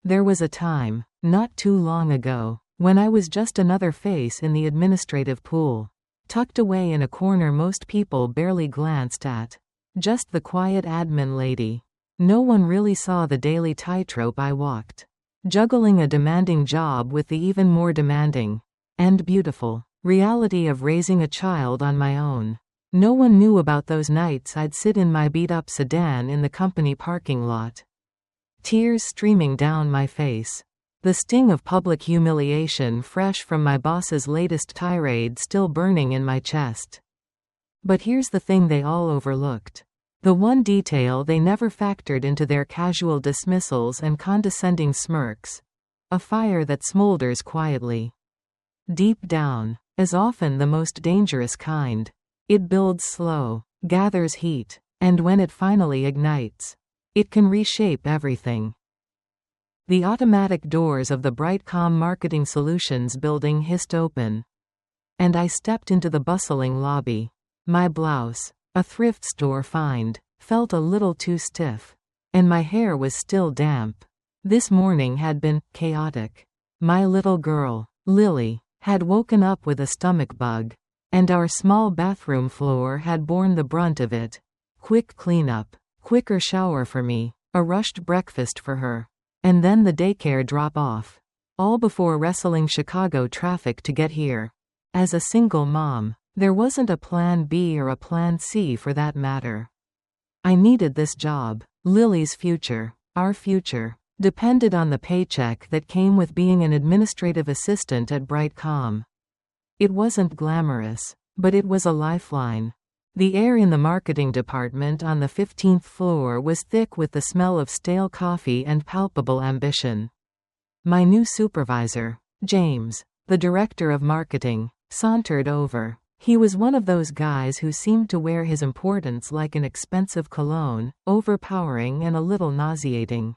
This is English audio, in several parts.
There was a time, not too long ago, when I was just another face in the administrative pool. Tucked away in a corner most people barely glanced at. Just the quiet admin lady. No one really saw the daily tightrope I walked. Juggling a demanding job with the even more demanding and beautiful reality of raising a child on my own. No one knew about those nights I'd sit in my beat-up sedan in the company parking lot. Tears streaming down my face. The sting of public humiliation fresh from my boss's latest tirade still burning in my chest. But here's the thing they all overlooked. The one detail they never factored into their casual dismissals and condescending smirks. A fire that smolders quietly. Deep down, as often the most dangerous kind. It builds slow, gathers heat, and when it finally ignites, it can reshape everything. The automatic doors of the Brightcom Marketing Solutions building hissed open. And I stepped into the bustling lobby. My blouse, a thrift store find, felt a little too stiff. And my hair was still damp. This morning had been chaotic. My little girl, Lily, had woken up with a stomach bug. And our small bathroom floor had borne the brunt of it. Quick cleanup, quicker shower for me, a rushed breakfast for her. And then the daycare drop-off. All before wrestling Chicago traffic to get here. As a single mom, there wasn't a plan B or a plan C for that matter. I needed this job. Lily's future, our future, depended on the paycheck that came with being an administrative assistant at Brightcom. It wasn't glamorous, but it was a lifeline. The air in the marketing department on the 15th floor was thick with the smell of stale coffee and palpable ambition. My new supervisor, James, the director of marketing, sauntered over. He was one of those guys who seemed to wear his importance like an expensive cologne, overpowering and a little nauseating.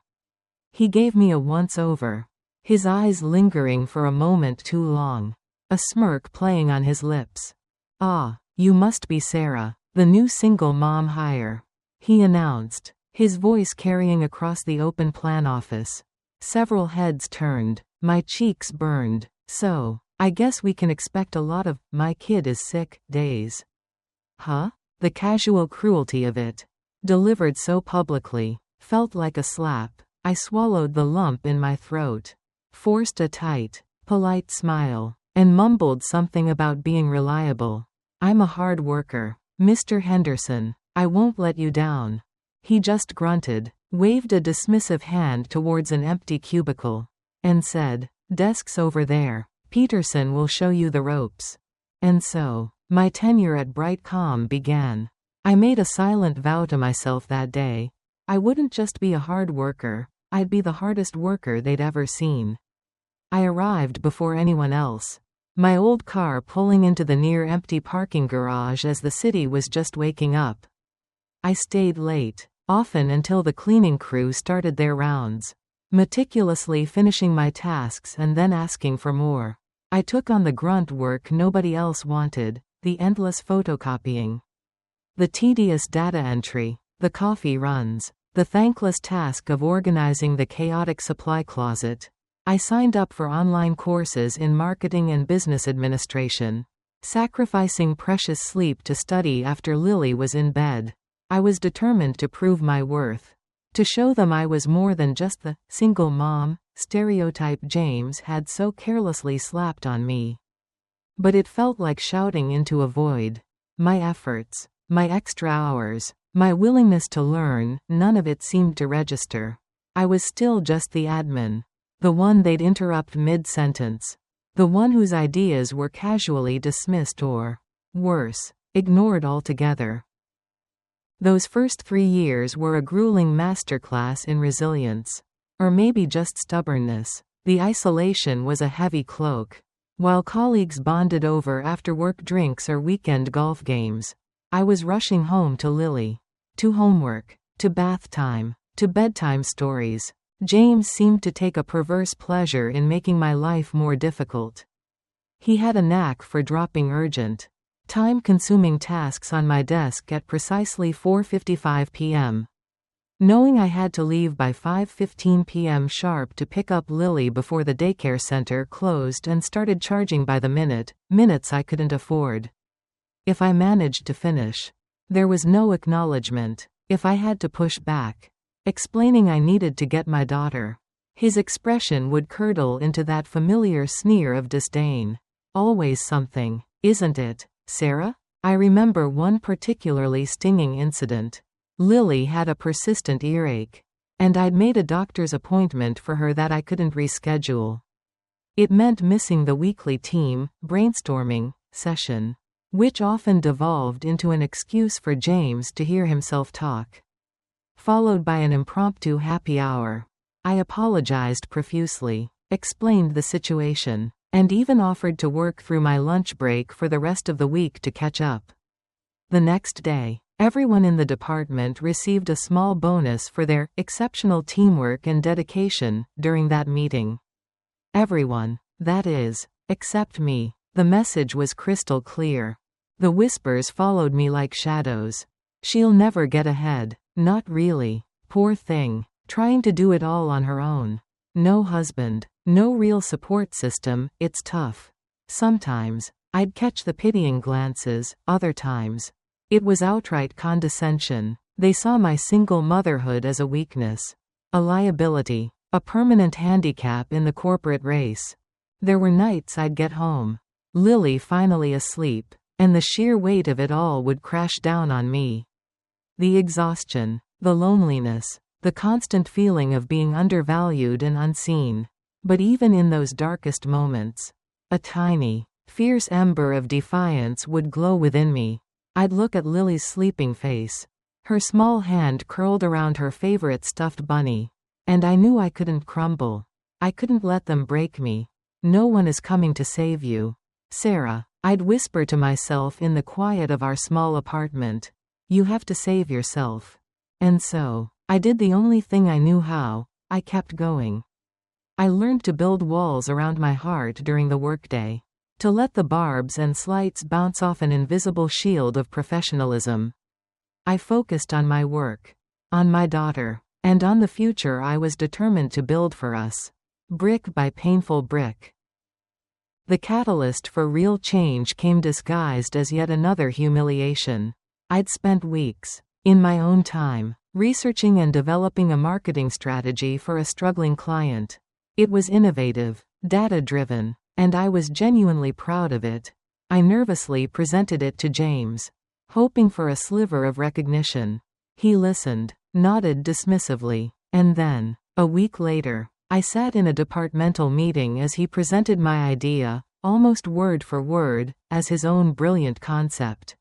He gave me a once-over, his eyes lingering for a moment too long, a smirk playing on his lips. "Ah, you must be Sarah, the new single mom hire," he announced, his voice carrying across the open plan office. Several heads turned, my cheeks burned. "So, I guess we can expect a lot of 'my kid is sick' days." Huh? The casual cruelty of it, delivered so publicly, felt like a slap. I swallowed the lump in my throat, forced a tight, polite smile, and mumbled something about being reliable. "I'm a hard worker, Mr. Henderson. I won't let you down." He just grunted, waved a dismissive hand towards an empty cubicle, and said, "Desks over there. Peterson will show you the ropes." And so, my tenure at Brightcom began. I made a silent vow to myself that day. I wouldn't just be a hard worker, I'd be the hardest worker they'd ever seen. I arrived before anyone else. My old car pulling into the near-empty parking garage as the city was just waking up. I stayed late, often until the cleaning crew started their rounds, meticulously finishing my tasks and then asking for more. I took on the grunt work nobody else wanted, the endless photocopying, the tedious data entry, the coffee runs, the thankless task of organizing the chaotic supply closet. I signed up for online courses in marketing and business administration, sacrificing precious sleep to study after Lily was in bed. I was determined to prove my worth, to show them I was more than just the single mom stereotype James had so carelessly slapped on me. But it felt like shouting into a void. My efforts, my extra hours, my willingness to learn, none of it seemed to register. I was still just the admin. The one they'd interrupt mid-sentence. The one whose ideas were casually dismissed or, worse, ignored altogether. Those first 3 years were a grueling masterclass in resilience. Or maybe just stubbornness. The isolation was a heavy cloak. While colleagues bonded over after-work drinks or weekend golf games, I was rushing home to Lily. To homework. To bath time. To bedtime stories. James seemed to take a perverse pleasure in making my life more difficult. He had a knack for dropping urgent, time-consuming tasks on my desk at precisely 4:55 p.m. Knowing I had to leave by 5:15 p.m. sharp to pick up Lily before the daycare center closed and started charging by the minutes I couldn't afford. If I managed to finish, there was no acknowledgement. If I had to push back, explaining I needed to get my daughter, his expression would curdle into that familiar sneer of disdain. Always something, isn't it, Sarah? I remember one particularly stinging incident. Lily had a persistent earache, and I'd made a doctor's appointment for her that I couldn't reschedule. It meant missing the weekly team brainstorming session, which often devolved into an excuse for James to hear himself talk, followed by an impromptu happy hour. I apologized profusely, explained the situation, and even offered to work through my lunch break for the rest of the week to catch up. The next day, everyone in the department received a small bonus for their exceptional teamwork and dedication during that meeting. Everyone, that is, except me. The message was crystal clear. The whispers followed me like shadows. She'll never get ahead. Not really. Poor thing. Trying to do it all on her own. No husband. No real support system. It's tough. Sometimes, I'd catch the pitying glances, other times it was outright condescension. They saw my single motherhood as a weakness, a liability, a permanent handicap in the corporate race. There were nights I'd get home, Lily finally asleep, and the sheer weight of it all would crash down on me. The exhaustion, the loneliness, the constant feeling of being undervalued and unseen. But even in those darkest moments, a tiny, fierce ember of defiance would glow within me. I'd look at Lily's sleeping face, her small hand curled around her favorite stuffed bunny, and I knew I couldn't crumble. I couldn't let them break me. No one is coming to save you, Sarah, I'd whisper to myself in the quiet of our small apartment. You have to save yourself. And so, I did the only thing I knew how. I kept going. I learned to build walls around my heart during the workday, to let the barbs and slights bounce off an invisible shield of professionalism. I focused on my work, on my daughter, and on the future I was determined to build for us, brick by painful brick. The catalyst for real change came disguised as yet another humiliation. I'd spent weeks, in my own time, researching and developing a marketing strategy for a struggling client. It was innovative, data-driven, and I was genuinely proud of it. I nervously presented it to James, hoping for a sliver of recognition. He listened, nodded dismissively, and then, a week later, I sat in a departmental meeting as he presented my idea, almost word for word, as his own brilliant concept.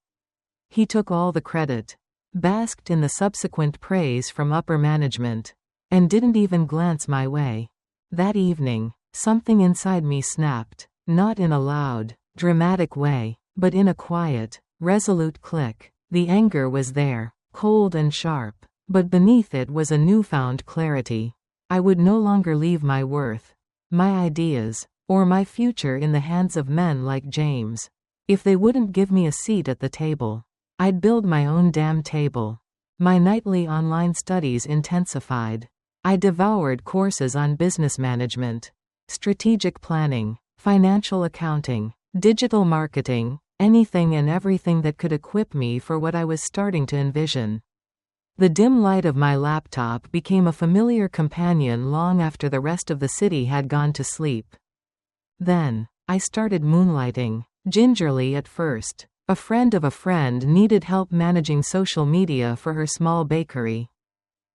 He took all the credit, basked in the subsequent praise from upper management, and didn't even glance my way. That evening, something inside me snapped, not in a loud, dramatic way, but in a quiet, resolute click. The anger was there, cold and sharp, but beneath it was a newfound clarity. I would no longer leave my worth, my ideas, or my future in the hands of men like James. If they wouldn't give me a seat at the table, I'd build my own damn table. My nightly online studies intensified. I devoured courses on business management, strategic planning, financial accounting, digital marketing, anything and everything that could equip me for what I was starting to envision. The dim light of my laptop became a familiar companion long after the rest of the city had gone to sleep. Then, I started moonlighting, gingerly at first. A friend of a friend needed help managing social media for her small bakery.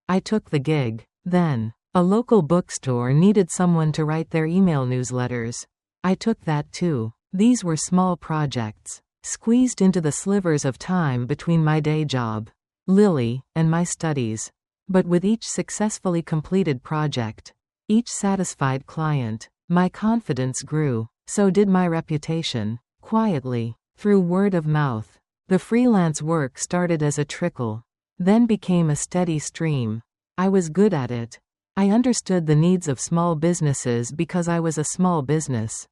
I took the gig. Then, a local bookstore needed someone to write their email newsletters. I took that too. These were small projects, squeezed into the slivers of time between my day job, Lily, and my studies. But with each successfully completed project, each satisfied client, my confidence grew. So did my reputation. Quietly, through word of mouth. The freelance work started as a trickle, then became a steady stream. I was good at it. I understood the needs of small businesses because I was a small business,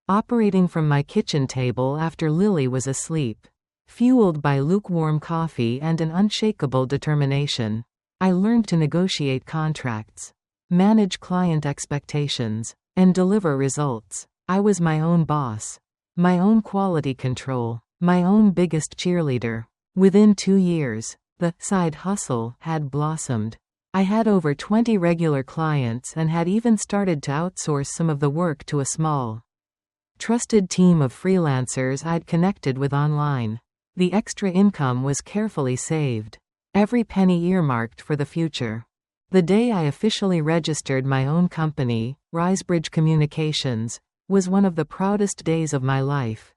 operating from my kitchen table after Lily was asleep, fueled by lukewarm coffee and an unshakable determination. I learned to negotiate contracts, manage client expectations, and deliver results. I was my own boss, my own quality control, my own biggest cheerleader. Within 2 years, the side hustle had blossomed. I had over 20 regular clients and had even started to outsource some of the work to a small, trusted team of freelancers I'd connected with online. The extra income was carefully saved, every penny earmarked for the future. The day I officially registered my own company, Risebridge Communications, was one of the proudest days of my life.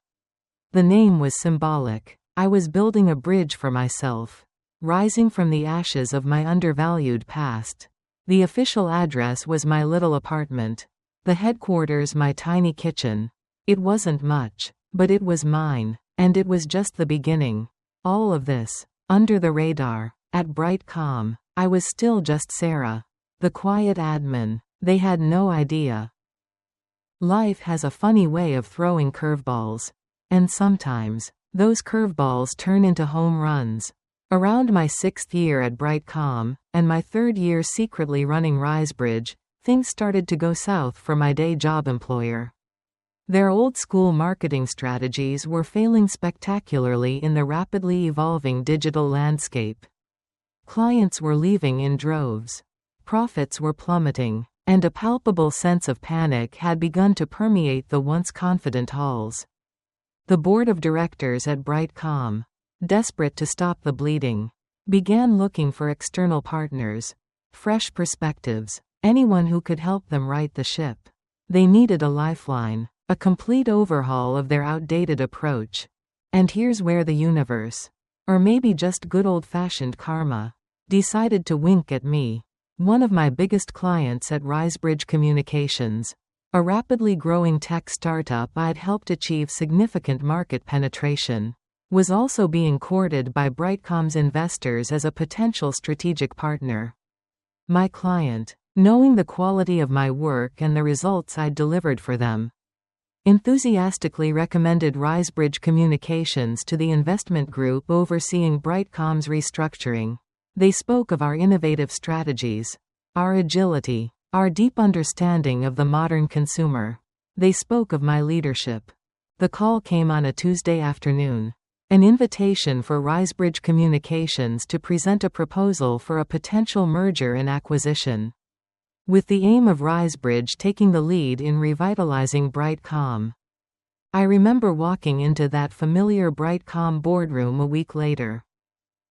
The name was symbolic. I was building a bridge for myself, rising from the ashes of my undervalued past. The official address was my little apartment, the headquarters my tiny kitchen. It wasn't much, but it was mine, and it was just the beginning. All of this, under the radar. At Brightcom, I was still just Sarah, the quiet admin. They had no idea. Life has a funny way of throwing curveballs, and sometimes those curveballs turn into home runs. Around my 6th year at Brightcom, and my 3rd year secretly running Risebridge, things started to go south for my day job employer. Their old-school marketing strategies were failing spectacularly in the rapidly evolving digital landscape. Clients were leaving in droves. Profits were plummeting, and a palpable sense of panic had begun to permeate the once confident halls. The board of directors at Brightcom, desperate to stop the bleeding, began looking for external partners, fresh perspectives, anyone who could help them right the ship. They needed a lifeline, a complete overhaul of their outdated approach. And here's where the universe, or maybe just good old-fashioned karma, decided to wink at me. One of my biggest clients at Risebridge Communications, a rapidly growing tech startup I'd helped achieve significant market penetration, was also being courted by Brightcom's investors as a potential strategic partner. My client, knowing the quality of my work and the results I'd delivered for them, enthusiastically recommended Risebridge Communications to the investment group overseeing Brightcom's restructuring. They spoke of our innovative strategies, our agility, our deep understanding of the modern consumer. They spoke of my leadership. The call came on a Tuesday afternoon. An invitation for Risebridge Communications to present a proposal for a potential merger and acquisition, with the aim of Risebridge taking the lead in revitalizing Brightcom. I remember walking into that familiar Brightcom boardroom a week later.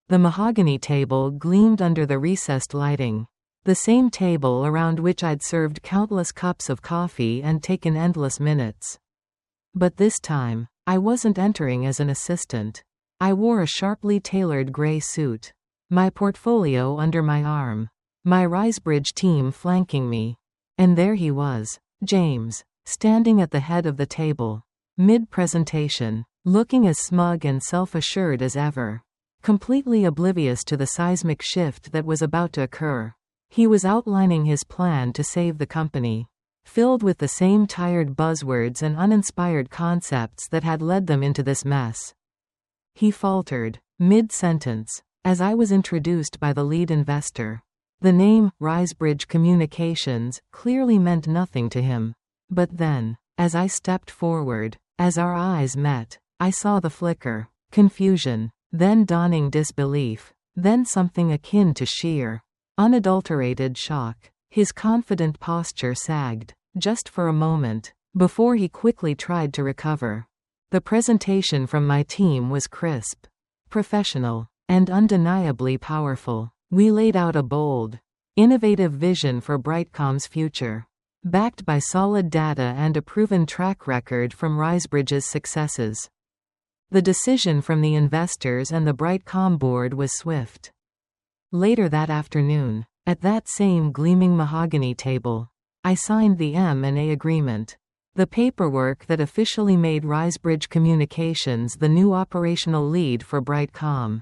The mahogany table gleamed under the recessed lighting, the same table around which I'd served countless cups of coffee and taken endless minutes. But this time, I wasn't entering as an assistant. I wore a sharply tailored gray suit, my portfolio under my arm, my Risebridge team flanking me. And there he was, James, standing at the head of the table, mid-presentation, looking as smug and self-assured as ever, completely oblivious to the seismic shift that was about to occur. He was outlining his plan to save the company, filled with the same tired buzzwords and uninspired concepts that had led them into this mess. He faltered, mid-sentence, as I was introduced by the lead investor. The name, Risebridge Communications, clearly meant nothing to him. But then, as I stepped forward, as our eyes met, I saw the flicker, confusion, then dawning disbelief, then something akin to sheer, unadulterated shock. His confident posture sagged, just for a moment, before he quickly tried to recover. The presentation from my team was crisp, professional, and undeniably powerful. We laid out a bold, innovative vision for Brightcom's future, backed by solid data and a proven track record from Risebridge's successes. The decision from the investors and the Brightcom board was swift. Later that afternoon, at that same gleaming mahogany table, I signed the M&A agreement, the paperwork that officially made Risebridge Communications the new operational lead for Brightcom.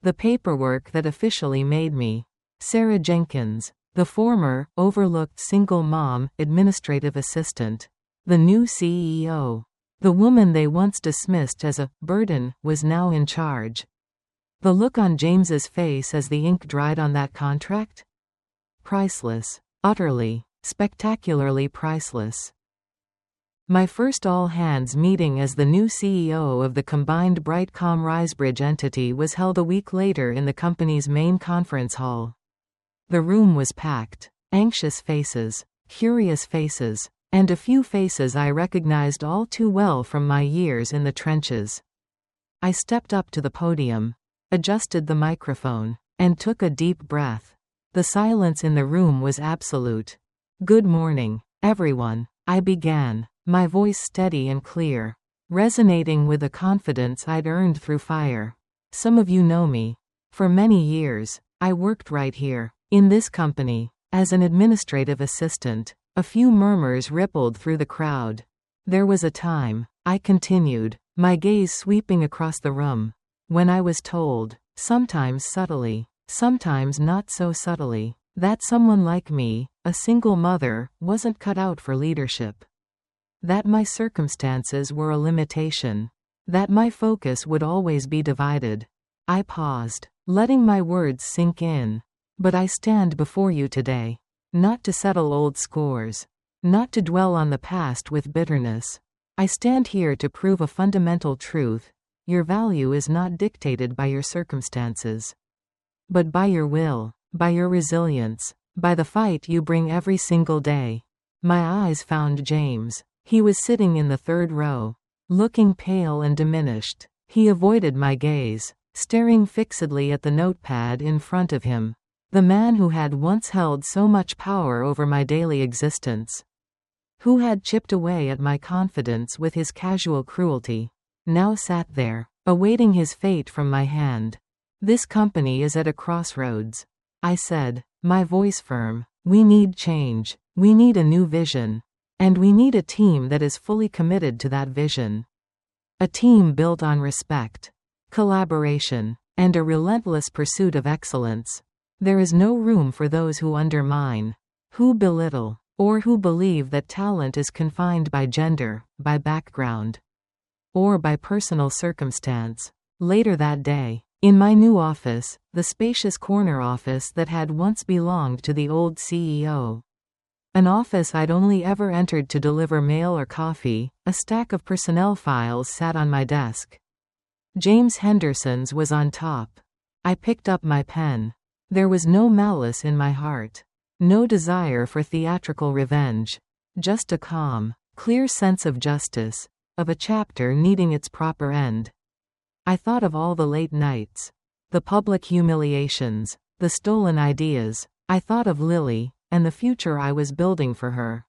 The paperwork that officially made me, Sarah Jenkins, the former, overlooked single mom, administrative assistant, the new CEO. The woman they once dismissed as a burden was now in charge. The look on James's face as the ink dried on that contract? Priceless. Utterly, spectacularly priceless. My first all-hands meeting as the new CEO of the combined Brightcom-Risebridge entity was held a week later in the company's main conference hall. The room was packed. Anxious faces, curious faces, and a few faces I recognized all too well from my years in the trenches. I stepped up to the podium, adjusted the microphone, and took a deep breath. The silence in the room was absolute. "Good morning, everyone," I began, my voice steady and clear, resonating with the confidence I'd earned through fire. "Some of you know me. For many years, I worked right here, in this company, as an administrative assistant." A few murmurs rippled through the crowd. "There was a time," I continued, my gaze sweeping across the room, "when I was told, sometimes subtly, sometimes not so subtly, that someone like me, a single mother, wasn't cut out for leadership. That my circumstances were a limitation. That my focus would always be divided." I paused, letting my words sink in. "But I stand before you today. Not to settle old scores. Not to dwell on the past with bitterness. I stand here to prove a fundamental truth. Your value is not dictated by your circumstances, but by your will, by your resilience, by the fight you bring every single day." My eyes found James. He was sitting in the third row, looking pale and diminished. He avoided my gaze, staring fixedly at the notepad in front of him. The man who had once held so much power over my daily existence, who had chipped away at my confidence with his casual cruelty, now sat there, awaiting his fate from my hand. "This company is at a crossroads," I said, my voice firm. "We need change. We need a new vision. And we need a team that is fully committed to that vision. A team built on respect, collaboration, and a relentless pursuit of excellence. There is no room for those who undermine, who belittle, or who believe that talent is confined by gender, by background, or by personal circumstance." Later that day, in my new office, the spacious corner office that had once belonged to the old CEO, an office I'd only ever entered to deliver mail or coffee, a stack of personnel files sat on my desk. James Henderson's was on top. I picked up my pen. There was no malice in my heart. No desire for theatrical revenge. Just a calm, clear sense of justice, of a chapter needing its proper end. I thought of all the late nights, the public humiliations, the stolen ideas. I thought of Lily, and the future I was building for her.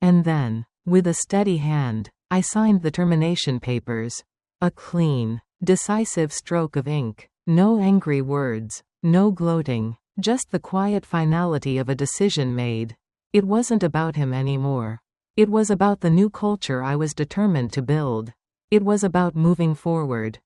And then, with a steady hand, I signed the termination papers. A clean, decisive stroke of ink. No angry words, no gloating, just the quiet finality of a decision made. It wasn't about him anymore. It was about the new culture I was determined to build. It was about moving forward,